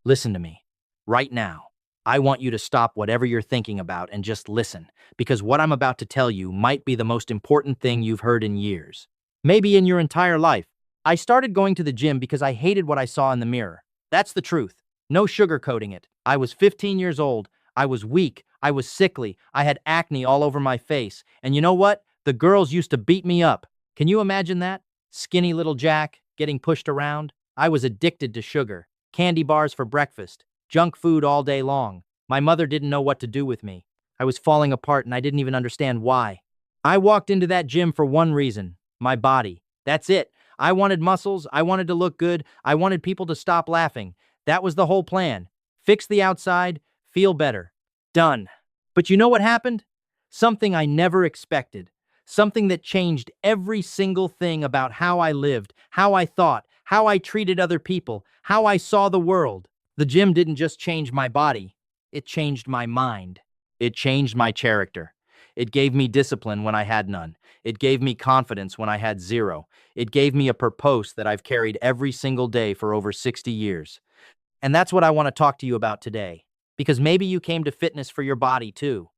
Listen to me. Right now. I want you to stop whatever you're thinking about and just listen, because what I'm about to tell you might be the most important thing you've heard in years. Maybe in your entire life. I started going to the gym because I hated what I saw in the mirror. That's the truth. No sugarcoating it. I was 15 years old. I was weak. I was sickly. I had acne all over my face. And you know what? The girls used to beat me up. Can you imagine that? Skinny little Jack, getting pushed around. I was addicted to sugar. Candy bars for breakfast. Junk food all day long. My mother didn't know what to do with me. I was falling apart and I didn't even understand why. I walked into that gym for one reason: my body. That's it. I wanted muscles. I wanted to look good. I wanted people to stop laughing. That was the whole plan. Fix the outside, feel better. Done. But you know what happened? Something I never expected. Something that changed every single thing about how I lived, how I thought, how I treated other people, how I saw the world. The gym didn't just change my body. It changed my mind. It changed my character. It gave me discipline when I had none. It gave me confidence when I had zero. It gave me a purpose that I've carried every single day for over 60 years. And that's what I want to talk to you about today. Because maybe you came to fitness for your body too.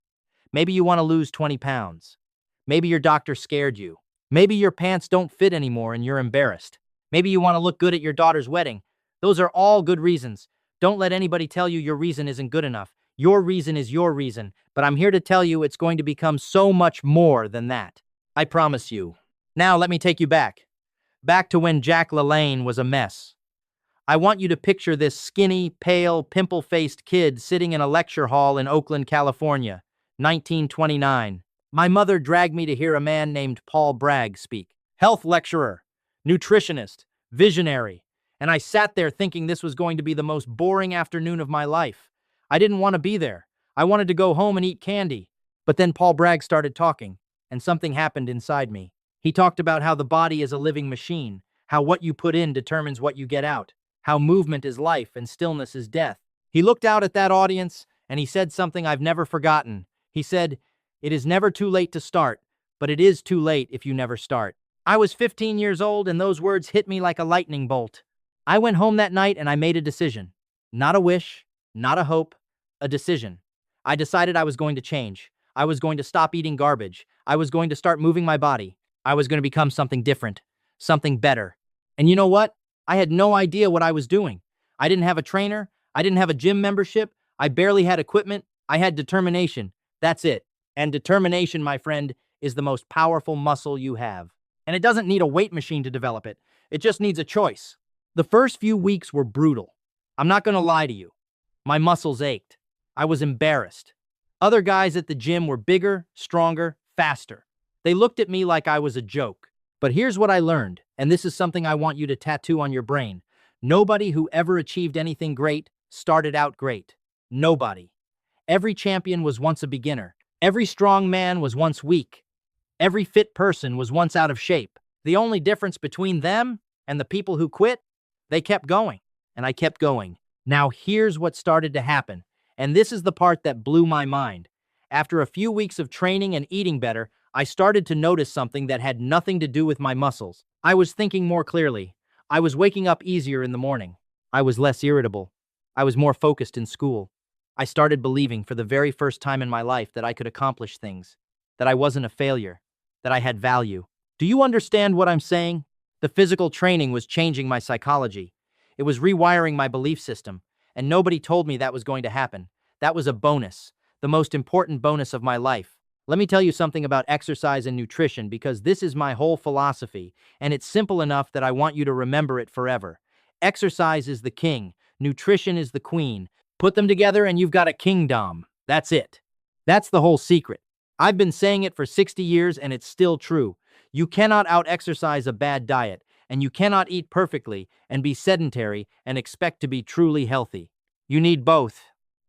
Maybe you want to lose 20 pounds. Maybe your doctor scared you. Maybe your pants don't fit anymore and you're embarrassed. Maybe you want to look good at your daughter's wedding. Those are all good reasons. Don't let anybody tell you your reason isn't good enough. Your reason is your reason, but I'm here to tell you it's going to become so much more than that. I promise you. Now let me take you back. Back to when Jack Lalanne was a mess. I want you to picture this skinny, pale, pimple-faced kid sitting in a lecture hall in Oakland, California, 1929. My mother dragged me to hear a man named Paul Bragg speak. Health lecturer, nutritionist, visionary. And I sat there thinking this was going to be the most boring afternoon of my life. I didn't want to be there. I wanted to go home and eat candy. But then Paul Bragg started talking, and something happened inside me. He talked about how the body is a living machine, how what you put in determines what you get out, how movement is life and stillness is death. He looked out at that audience, and he said something I've never forgotten. He said, "It is never too late to start, but it is too late if you never start." I was 15 years old, and those words hit me like a lightning bolt. I went home that night and I made a decision. Not a wish, not a hope, a decision. I decided I was going to change. I was going to stop eating garbage. I was going to start moving my body. I was going to become something different, something better. And you know what? I had no idea what I was doing. I didn't have a trainer. I didn't have a gym membership. I barely had equipment. I had determination. That's it. And determination, my friend, is the most powerful muscle you have. And it doesn't need a weight machine to develop it. It just needs a choice. The first few weeks were brutal. I'm not going to lie to you. My muscles ached. I was embarrassed. Other guys at the gym were bigger, stronger, faster. They looked at me like I was a joke. But here's what I learned, and this is something I want you to tattoo on your brain. Nobody who ever achieved anything great started out great. Nobody. Every champion was once a beginner. Every strong man was once weak. Every fit person was once out of shape. The only difference between them and the people who quit, they kept going, and I kept going. Now here's what started to happen, and this is the part that blew my mind. After a few weeks of training and eating better, I started to notice something that had nothing to do with my muscles. I was thinking more clearly. I was waking up easier in the morning. I was less irritable. I was more focused in school. I started believing for the very first time in my life that I could accomplish things, that I wasn't a failure, that I had value. Do you understand what I'm saying? The physical training was changing my psychology. It was rewiring my belief system, and nobody told me that was going to happen. That was a bonus, the most important bonus of my life. Let me tell you something about exercise and nutrition, because this is my whole philosophy, and it's simple enough that I want you to remember it forever. Exercise is the king, nutrition is the queen. Put them together and you've got a kingdom. That's it. That's the whole secret. I've been saying it for 60 years and it's still true. You cannot out-exercise a bad diet, and you cannot eat perfectly and be sedentary and expect to be truly healthy. You need both.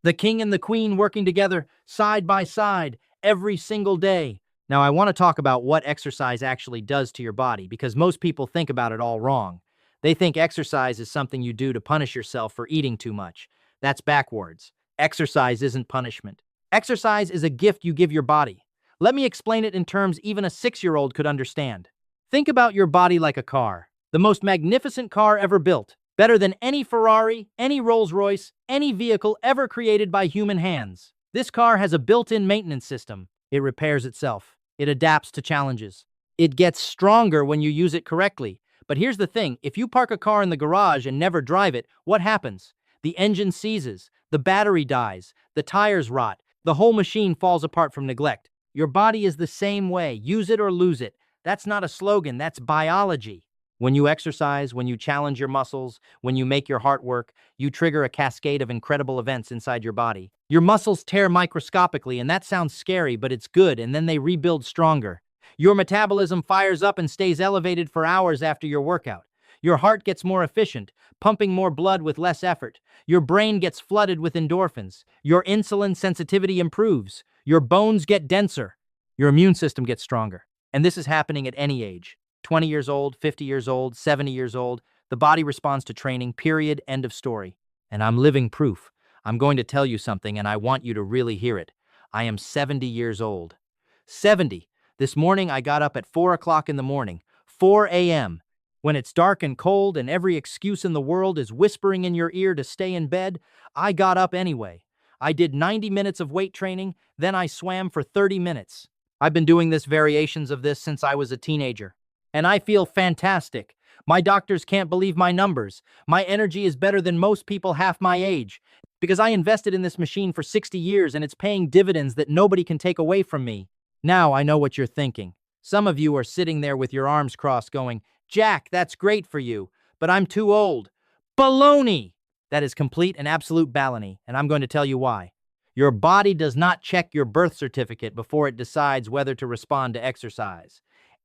The king and the queen working together, side by side, every single day. Now, I want to talk about what exercise actually does to your body, because most people think about it all wrong. They think exercise is something you do to punish yourself for eating too much. That's backwards. Exercise isn't punishment. Exercise is a gift you give your body. Let me explain it in terms even a 6-year-old could understand. Think about your body like a car, the most magnificent car ever built. Better than any Ferrari, any Rolls-Royce, any vehicle ever created by human hands. This car has a built-in maintenance system. It repairs itself. It adapts to challenges. It gets stronger when you use it correctly. But here's the thing, if you park a car in the garage and never drive it, what happens? The engine seizes, the battery dies, the tires rot, the whole machine falls apart from neglect. Your body is the same way. Use it or lose it. That's not a slogan, that's biology. When you exercise, when you challenge your muscles, when you make your heart work, you trigger a cascade of incredible events inside your body. Your muscles tear microscopically, and that sounds scary, but it's good, and then they rebuild stronger. Your metabolism fires up and stays elevated for hours after your workout. Your heart gets more efficient, pumping more blood with less effort. Your brain gets flooded with endorphins. Your insulin sensitivity improves. Your bones get denser. Your immune system gets stronger. And this is happening at any age. 20 years old, 50 years old, 70 years old. The body responds to training, period, end of story. And I'm living proof. I'm going to tell you something, and I want you to really hear it. I am 70 years old. 70. This morning I got up at 4 o'clock in the morning, 4 a.m. When it's dark and cold and every excuse in the world is whispering in your ear to stay in bed, I got up anyway. I did 90 minutes of weight training, then I swam for 30 minutes. I've been doing variations of this since I was a teenager. And I feel fantastic. My doctors can't believe my numbers. My energy is better than most people half my age. Because I invested in this machine for 60 years and it's paying dividends that nobody can take away from me. Now I know what you're thinking. Some of you are sitting there with your arms crossed going, Jack, that's great for you, but I'm too old. Baloney! That is complete and absolute baloney, and I'm going to tell you why. Your body does not check your birth certificate before it decides whether to respond to exercise.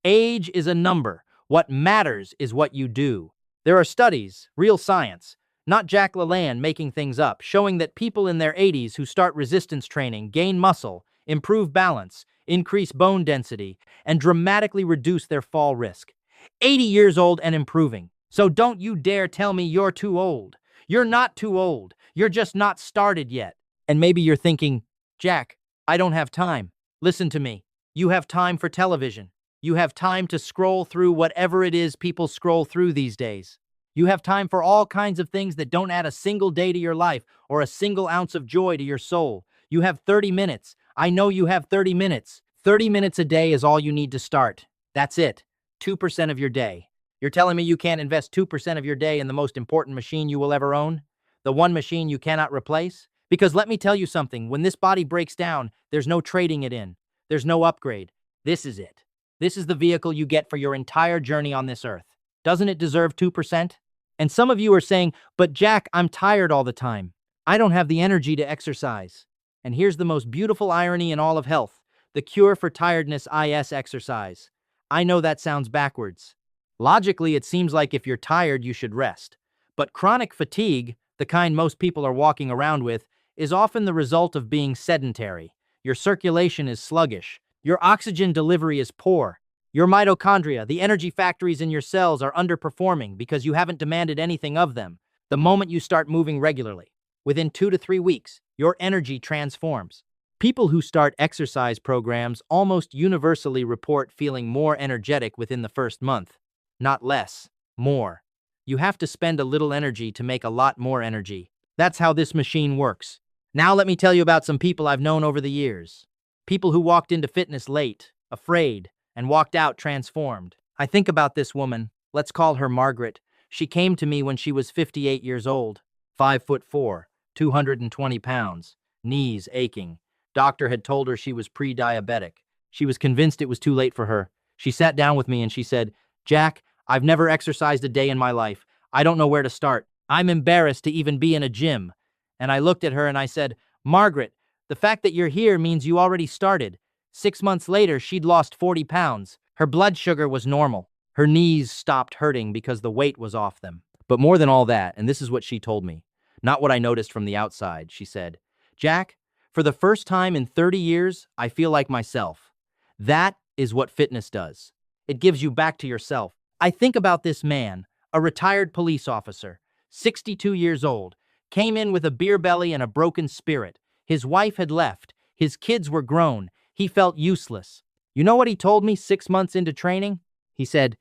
Age is a number. What matters is what you do. There are studies, real science, not Jack Lalanne making things up, showing that people in their 80s who start resistance training gain muscle, improve balance, increase bone density, and dramatically reduce their fall risk. 80 years old and improving. So don't you dare tell me you're too old. You're not too old. You're just not started yet. And maybe you're thinking, Jack, I don't have time. Listen to me. You have time for television. You have time to scroll through whatever it is people scroll through these days. You have time for all kinds of things that don't add a single day to your life or a single ounce of joy to your soul. You have 30 minutes. I know you have 30 minutes. 30 minutes a day is all you need to start. That's it. 2% of your day. You're telling me you can't invest 2% of your day in the most important machine you will ever own? The one machine you cannot replace? Because let me tell you something, when this body breaks down, there's no trading it in. There's no upgrade. This is it. This is the vehicle you get for your entire journey on this earth. Doesn't it deserve 2%? And some of you are saying, but Jack, I'm tired all the time. I don't have the energy to exercise. And here's the most beautiful irony in all of health. The cure for tiredness is exercise. I know that sounds backwards. Logically, it seems like if you're tired, you should rest. But chronic fatigue, the kind most people are walking around with, is often the result of being sedentary. Your circulation is sluggish. Your oxygen delivery is poor. Your mitochondria, the energy factories in your cells, are underperforming because you haven't demanded anything of them. The moment you start moving regularly, within 2 to 3 weeks, your energy transforms. People who start exercise programs almost universally report feeling more energetic within the first month. Not less, more. You have to spend a little energy to make a lot more energy. That's how this machine works. Now let me tell you about some people I've known over the years. People who walked into fitness late, afraid, and walked out transformed. I think about this woman. Let's call her Margaret. She came to me when she was 58 years old. 5'4", 220 pounds, knees aching. Doctor had told her she was pre-diabetic. She was convinced it was too late for her. She sat down with me and she said, Jack, I've never exercised a day in my life. I don't know where to start. I'm embarrassed to even be in a gym. And I looked at her and I said, Margaret, the fact that you're here means you already started. 6 months later, she'd lost 40 pounds. Her blood sugar was normal. Her knees stopped hurting because the weight was off them. But more than all that, and this is what she told me, not what I noticed from the outside, she said, Jack, for the first time in 30 years, I feel like myself. That is what fitness does. It gives you back to yourself. I think about this man, a retired police officer, 62 years old, came in with a beer belly and a broken spirit. His wife had left. His kids were grown. He felt useless. You know what he told me 6 months into training? He said,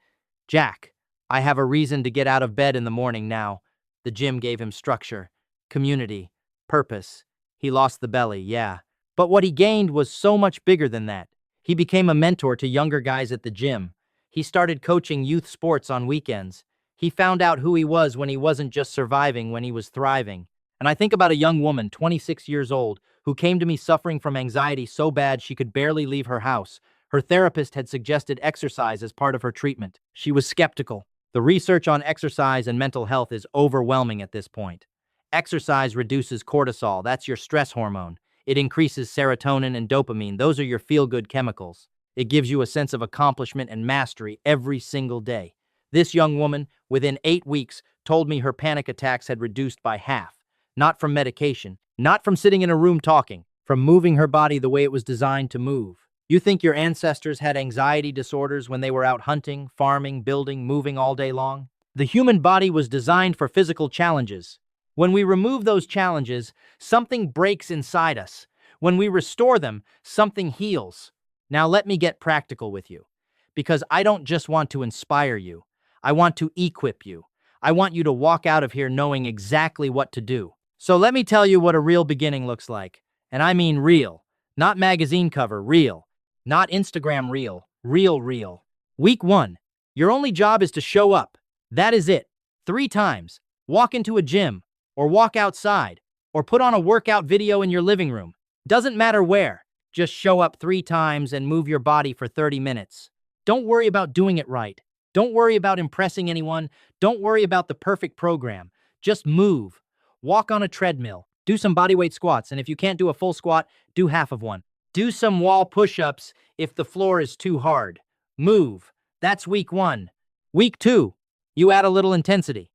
Jack, I have a reason to get out of bed in the morning now. The gym gave him structure, community, purpose. He lost the belly, yeah. But what he gained was so much bigger than that. He became a mentor to younger guys at the gym. He started coaching youth sports on weekends. He found out who he was when he wasn't just surviving, when he was thriving. And I think about a young woman, 26 years old, who came to me suffering from anxiety so bad she could barely leave her house. Her therapist had suggested exercise as part of her treatment. She was skeptical. The research on exercise and mental health is overwhelming at this point. Exercise reduces cortisol, that's your stress hormone. It increases serotonin and dopamine, those are your feel-good chemicals. It gives you a sense of accomplishment and mastery every single day. This young woman, within 8 weeks, told me her panic attacks had reduced by half. Not from medication, not from sitting in a room talking, from moving her body the way it was designed to move. You think your ancestors had anxiety disorders when they were out hunting, farming, building, moving all day long? The human body was designed for physical challenges. When we remove those challenges, something breaks inside us. When we restore them, something heals. Now let me get practical with you, because I don't just want to inspire you. I want to equip you. I want you to walk out of here knowing exactly what to do. So let me tell you what a real beginning looks like. And I mean real. Not magazine cover, real. Not Instagram reel, real. Week 1. Your only job is to show up. That is it. 3 times. Walk into a gym, or walk outside, or put on a workout video in your living room. Doesn't matter where. Just show up 3 times and move your body for 30 minutes. Don't worry about doing it right. Don't worry about impressing anyone. Don't worry about the perfect program. Just move. Walk on a treadmill. Do some bodyweight squats, and if you can't do a full squat, do half of one. Do some wall push-ups if the floor is too hard. Move. That's week 1. Week 2, you add a little intensity.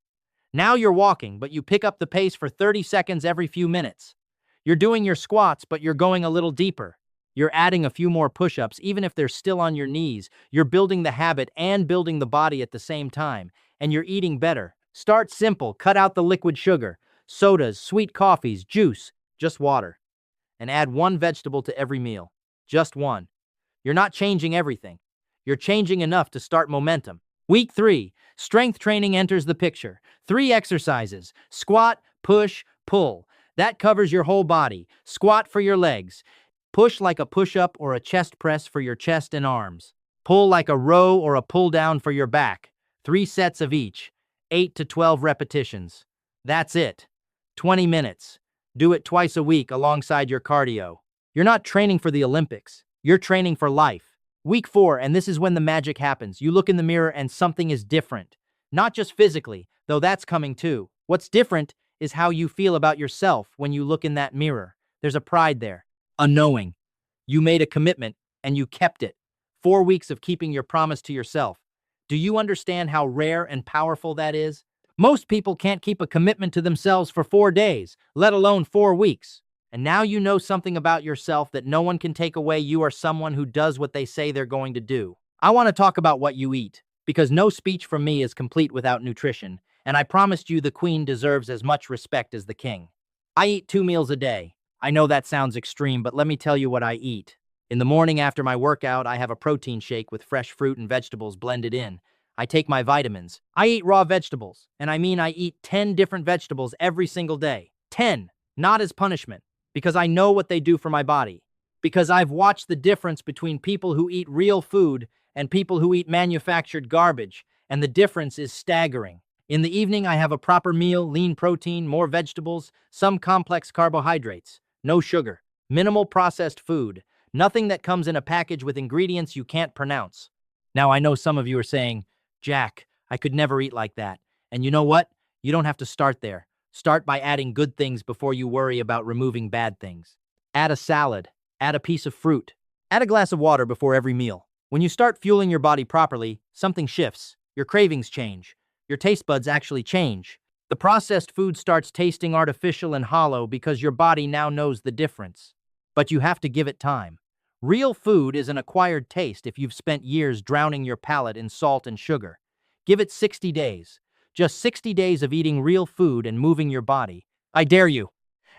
Now you're walking, but you pick up the pace for 30 seconds every few minutes. You're doing your squats, but you're going a little deeper. You're adding a few more push-ups, even if they're still on your knees. You're building the habit and building the body at the same time, and you're eating better. Start simple. Cut out the liquid sugar, sodas, sweet coffees, juice, just water. And add 1 vegetable to every meal. Just 1. You're not changing everything. You're changing enough to start momentum. Week 3, strength training enters the picture. 3 exercises: squat, push, pull. That covers your whole body. Squat for your legs. Push like a push-up or a chest press for your chest and arms. Pull like a row or a pull-down for your back. 3 sets of each. 8 to 12 repetitions. That's it. 20 minutes. Do it twice a week alongside your cardio. You're not training for the Olympics. You're training for life. Week 4, and this is when the magic happens. You look in the mirror and something is different. Not just physically, though that's coming too. What's different is how you feel about yourself when you look in that mirror. There's a pride there, a knowing. You made a commitment and you kept it. 4 weeks of keeping your promise to yourself. Do you understand how rare and powerful that is? Most people can't keep a commitment to themselves for 4 days, let alone 4 weeks. And now you know something about yourself that no one can take away. You are someone who does what they say they're going to do. I want to talk about what you eat, because no speech from me is complete without nutrition, and I promised you the queen deserves as much respect as the king. I eat 2 meals a day. I know that sounds extreme, but let me tell you what I eat. In the morning after my workout, I have a protein shake with fresh fruit and vegetables blended in. I take my vitamins. I eat raw vegetables, and I mean I eat 10 different vegetables every single day. 10, not as punishment, because I know what they do for my body. Because I've watched the difference between people who eat real food and people who eat manufactured garbage, and the difference is staggering. In the evening, I have a proper meal, lean protein, more vegetables, some complex carbohydrates, no sugar, minimal processed food, nothing that comes in a package with ingredients you can't pronounce. Now, I know some of you are saying, Jack, I could never eat like that. And you know what? You don't have to start there. Start by adding good things before you worry about removing bad things. Add a salad. Add a piece of fruit. Add a glass of water before every meal. When you start fueling your body properly, something shifts. Your cravings change. Your taste buds actually change. The processed food starts tasting artificial and hollow because your body now knows the difference. But you have to give it time. Real food is an acquired taste if you've spent years drowning your palate in salt and sugar. Give it 60 days. Just 60 days of eating real food and moving your body. I dare you.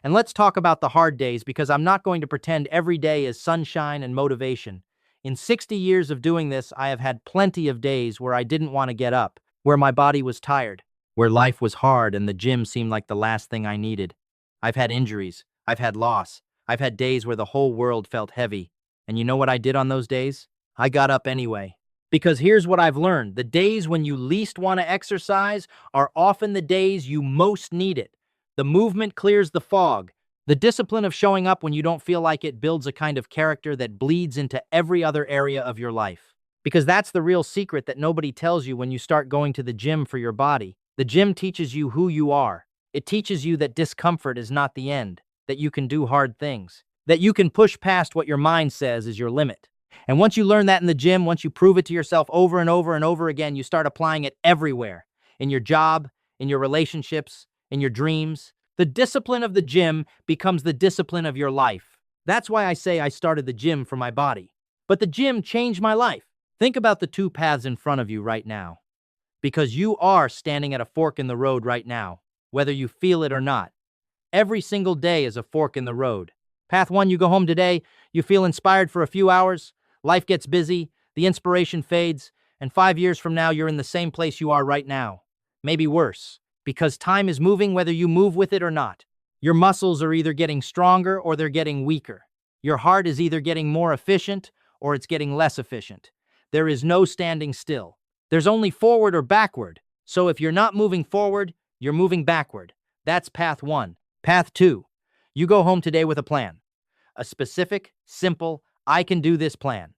And let's talk about the hard days, because I'm not going to pretend every day is sunshine and motivation. In 60 years of doing this, I have had plenty of days where I didn't want to get up, where my body was tired, where life was hard and the gym seemed like the last thing I needed. I've had injuries, I've had loss, I've had days where the whole world felt heavy. And you know what I did on those days? I got up anyway. Because here's what I've learned: the days when you least want to exercise are often the days you most need it. The movement clears the fog. The discipline of showing up when you don't feel like it builds a kind of character that bleeds into every other area of your life. Because that's the real secret that nobody tells you when you start going to the gym for your body. The gym teaches you who you are. It teaches you that discomfort is not the end, that you can do hard things, that you can push past what your mind says is your limit. And once you learn that in the gym, once you prove it to yourself over and over and over again, you start applying it everywhere. In your job, in your relationships, in your dreams. The discipline of the gym becomes the discipline of your life. That's why I say I started the gym for my body. But the gym changed my life. Think about the two paths in front of you right now. Because you are standing at a fork in the road right now, whether you feel it or not. Every single day is a fork in the road. Path one, you go home today, you feel inspired for a few hours, life gets busy, the inspiration fades, and 5 years from now, you're in the same place you are right now. Maybe worse, because time is moving whether you move with it or not. Your muscles are either getting stronger or they're getting weaker. Your heart is either getting more efficient or it's getting less efficient. There is no standing still. There's only forward or backward. So if you're not moving forward, you're moving backward. That's path one. Path two, you go home today with a plan. A specific, simple, I can do this plan.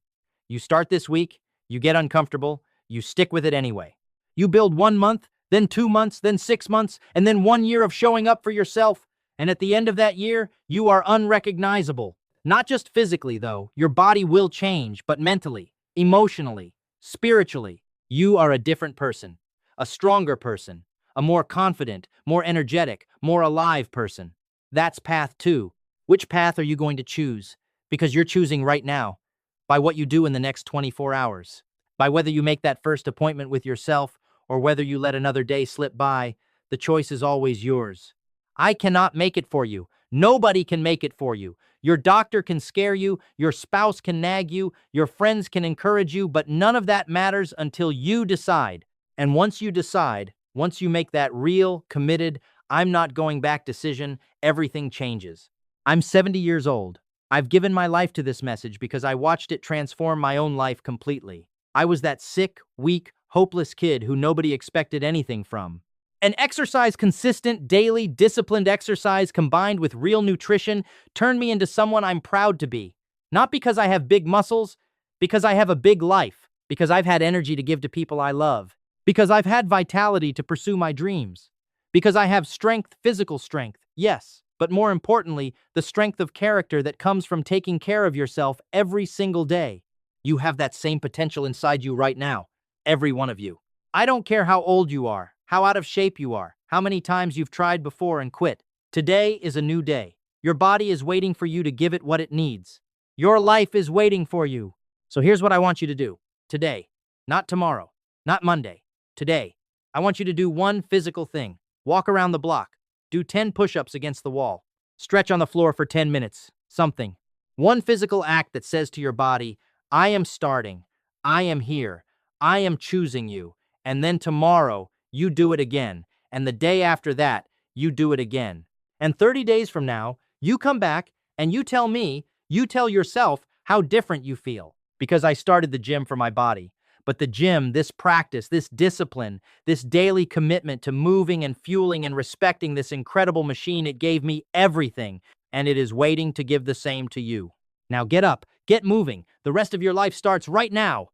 You start this week, you get uncomfortable, you stick with it anyway. You build 1 month, then 2 months, then 6 months, and then 1 year of showing up for yourself. And at the end of that year, you are unrecognizable. Not just physically, though. Your body will change, but mentally, emotionally, spiritually, you are a different person. A stronger person. A more confident, more energetic, more alive person. That's path two. Which path are you going to choose? Because you're choosing right now. By what you do in the next 24 hours. By whether you make that first appointment with yourself or whether you let another day slip by, the choice is always yours. I cannot make it for you. Nobody can make it for you. Your doctor can scare you, your spouse can nag you, your friends can encourage you, but none of that matters until you decide. And once you decide, once you make that real, committed, I'm not going back decision, everything changes. I'm 70 years old. I've given my life to this message because I watched it transform my own life completely. I was that sick, weak, hopeless kid who nobody expected anything from. An exercise, consistent, daily, disciplined exercise combined with real nutrition turned me into someone I'm proud to be. Not because I have big muscles, because I have a big life, because I've had energy to give to people I love, because I've had vitality to pursue my dreams, because I have strength, physical strength, yes, but more importantly, the strength of character that comes from taking care of yourself every single day. You have that same potential inside you right now, every one of you. I don't care how old you are, how out of shape you are, how many times you've tried before and quit. Today is a new day. Your body is waiting for you to give it what it needs. Your life is waiting for you. So here's what I want you to do. Today, not tomorrow, not Monday. Today, I want you to do one physical thing. Walk around the block. Do 10 push-ups against the wall. Stretch on the floor for 10 minutes. Something. One physical act that says to your body, I am starting. I am here. I am choosing you. And then tomorrow, you do it again. And the day after that, you do it again. And 30 days from now, you come back and you tell me, you tell yourself how different you feel. Because I started the gym for my body. But the gym, this practice, this discipline, this daily commitment to moving and fueling and respecting this incredible machine, it gave me everything. And it is waiting to give the same to you. Now get up, get moving. The rest of your life starts right now.